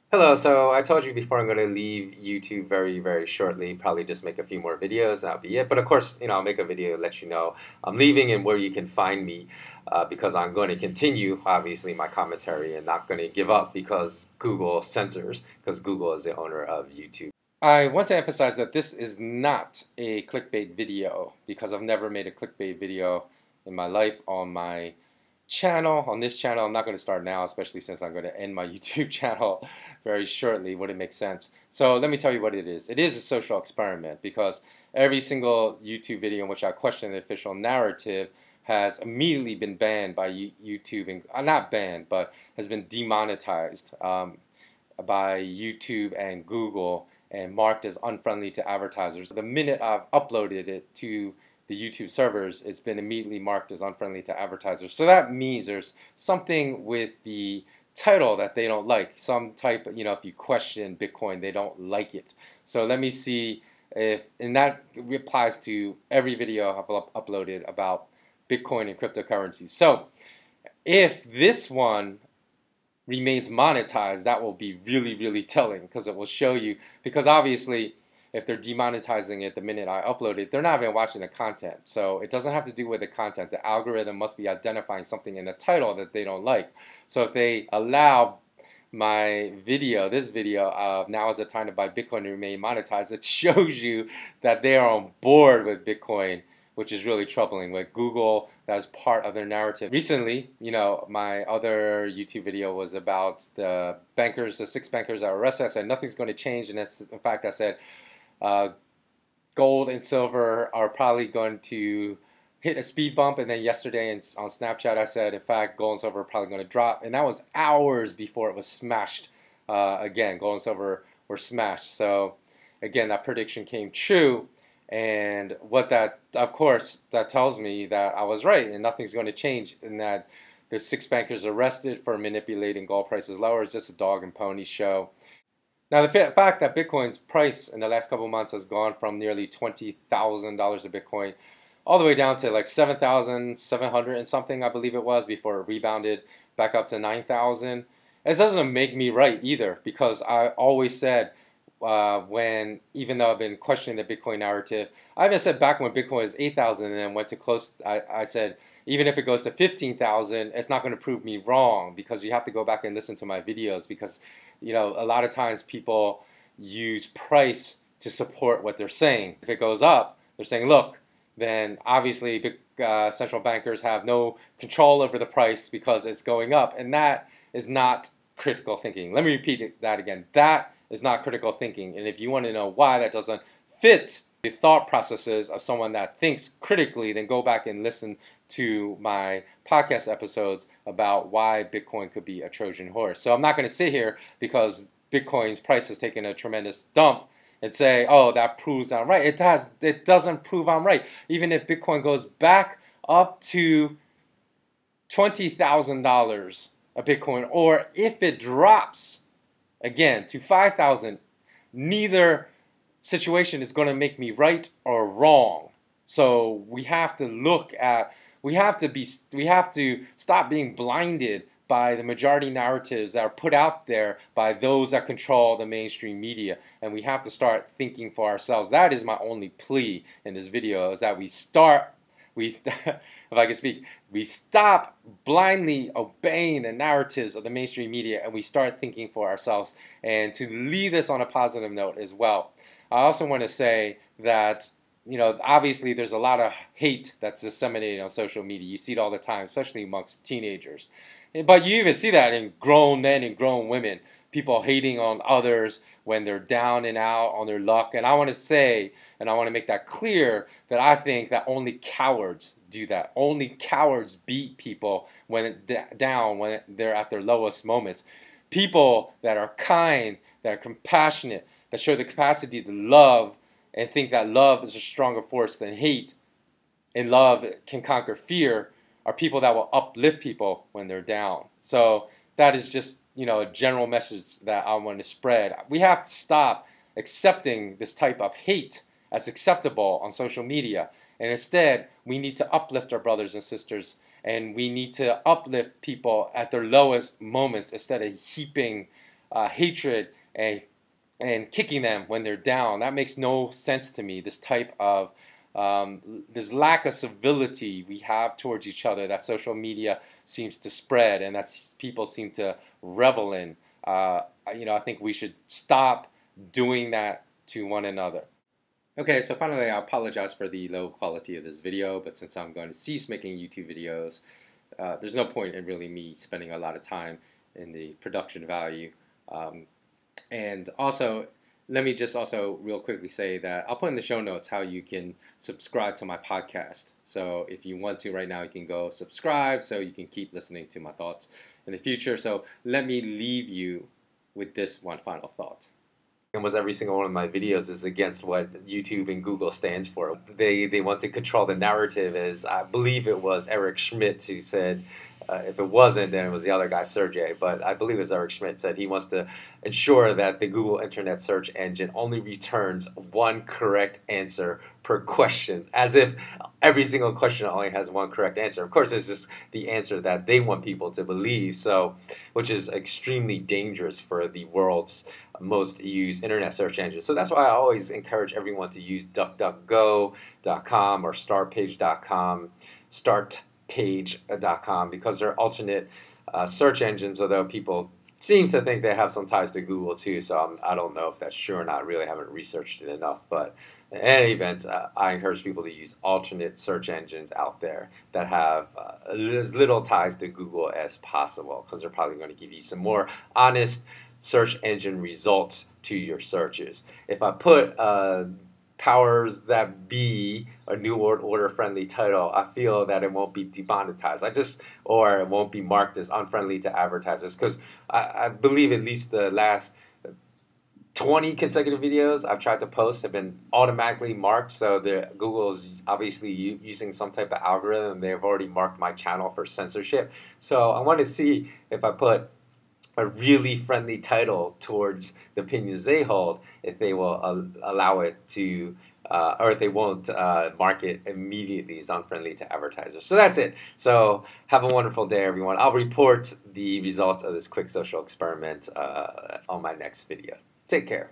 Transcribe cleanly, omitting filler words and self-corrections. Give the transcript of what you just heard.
Hello, so I told you before I'm going to leave YouTube very, very shortly, probably just make a few more videos, that'll be it. But of course, I'll make a video to let you know I'm leaving and where you can find me because I'm going to continue, obviously, my commentary and not going to give up because Google censors, because Google is the owner of YouTube. I want to emphasize that this is not a clickbait video because I've never made a clickbait video in my life on my channel. On this channel, I'm not going to start now, especially since I'm going to end my YouTube channel very shortly. Would it make sense? So let me tell you what it is. It is a social experiment because every single YouTube video in which I question the official narrative has immediately been banned by YouTube, and not banned, but has been demonetized by YouTube and Google and marked as unfriendly to advertisers. The minute I've uploaded it to the YouTube servers, it's been immediately marked as unfriendly to advertisers. So that means there's something with the title that they don't like. Some type, if you question Bitcoin, they don't like it. So let me see if, and that applies to every video I've uploaded about Bitcoin and cryptocurrencies. So if this one remains monetized, that will be really, really telling because it will show you, because obviously if they're demonetizing it the minute I upload it, they're not even watching the content. So it doesn't have to do with the content. The algorithm must be identifying something in the title that they don't like. So if they allow my video, this video of now is the time to buy Bitcoin to remain monetized, it shows you that they are on board with Bitcoin, which is really troubling. With Google, that is part of their narrative. Recently, my other YouTube video was about the bankers, the 6 bankers that were arrested. I said nothing's going to change, and in fact, I said gold and silver are probably going to hit a speed bump. And then yesterday on Snapchat, I said, in fact, gold and silver are probably going to drop. And that was hours before it was smashed. Again, gold and silver were smashed. So again, that prediction came true. And what that, of course, that tells me that I was right and nothing's going to change, and that the 6 bankers arrested for manipulating gold prices lower is just a dog and pony show. Now, the fact that Bitcoin's price in the last couple of months has gone from nearly $20,000 a Bitcoin all the way down to like 7,700 and something, I believe it was, before it rebounded back up to 9,000. It doesn't make me right either, because I always said, even though I've been questioning the Bitcoin narrative, I even said back when Bitcoin was 8,000 and then went to close, I said, even if it goes to 15,000, it's not going to prove me wrong, because you have to go back and listen to my videos, because a lot of times people use price to support what they're saying. If it goes up, they're saying, look, then obviously central bankers have no control over the price because it's going up, and that is not critical thinking. Let me repeat that again. That is not critical thinking. And if you want to know why that doesn't fit the thought processes of someone that thinks critically, then go back and listen to my podcast episodes about why Bitcoin could be a Trojan horse. So I'm not going to sit here because Bitcoin's price has taken a tremendous dump and say, oh, that proves I'm right. It doesn't prove I'm right. Even if Bitcoin goes back up to $20,000 a Bitcoin, or if it drops again to 5,000, neither situation is going to make me right or wrong. So we have to stop being blinded by the majority narratives that are put out there by those that control the mainstream media, and we have to start thinking for ourselves. That is my only plea in this video, is that if I can speak, we stop blindly obeying the narratives of the mainstream media, and we start thinking for ourselves. And to leave this on a positive note as well, I also want to say that, obviously there's a lot of hate that's disseminated on social media. You see it all the time, especially amongst teenagers. But you even see that in grown men and grown women, people hating on others when they're down and out on their luck. And I want to say, and I want to make that clear, that I think that only cowards do that. Only cowards beat people when down, when they're at their lowest moments. People that are kind, that are compassionate, that show the capacity to love and think that love is a stronger force than hate, and love can conquer fear, are people that will uplift people when they're down. So that is just, a general message that I want to spread. We have to stop accepting this type of hate as acceptable on social media. And instead, we need to uplift our brothers and sisters, and we need to uplift people at their lowest moments instead of heaping hatred and kicking them when they're down. That makes no sense to me. This type of this lack of civility we have towards each other that social media seems to spread and that people seem to revel in. I think we should stop doing that to one another. Okay, so finally, I apologize for the low quality of this video, but since I'm going to cease making YouTube videos, there's no point in really me spending a lot of time in the production value. And also, let me just also real quickly say that I'll put in the show notes how you can subscribe to my podcast. So if you want to right now, you can go subscribe so you can keep listening to my thoughts in the future. So let me leave you with this one final thought. Almost every single one of my videos is against what YouTube and Google stands for. They want to control the narrative, as I believe it was Eric Schmidt who said, if it wasn't, then it was the other guy, Sergey, but I believe it was Eric Schmidt said he wants to ensure that the Google Internet search engine only returns one correct answer per question, as if every single question only has one correct answer. Of course, it's just the answer that they want people to believe, so which is extremely dangerous for the world's most used internet search engine. So that's why I always encourage everyone to use DuckDuckGo.com or StartPage.com, StartPage.com, because they're alternate search engines, although people seem to think they have some ties to Google too, so I don't know if that's true or not. I really haven't researched it enough, but in any event, I encourage people to use alternate search engines out there that have as little ties to Google as possible, because they're probably going to give you some more honest search engine results to your searches. If I put powers that be a New World Order friendly title, I feel that it won't be demonetized. Or it won't be marked as unfriendly to advertisers, because I believe at least the last 20 consecutive videos I've tried to post have been automatically marked. So Google is obviously using some type of algorithm. They've already marked my channel for censorship. So I want to see if I put a really friendly title towards the opinions they hold, if they will allow it to, or if they won't mark it immediately as unfriendly to advertisers. So that's it. So have a wonderful day, everyone. I'll report the results of this quick social experiment on my next video. Take care.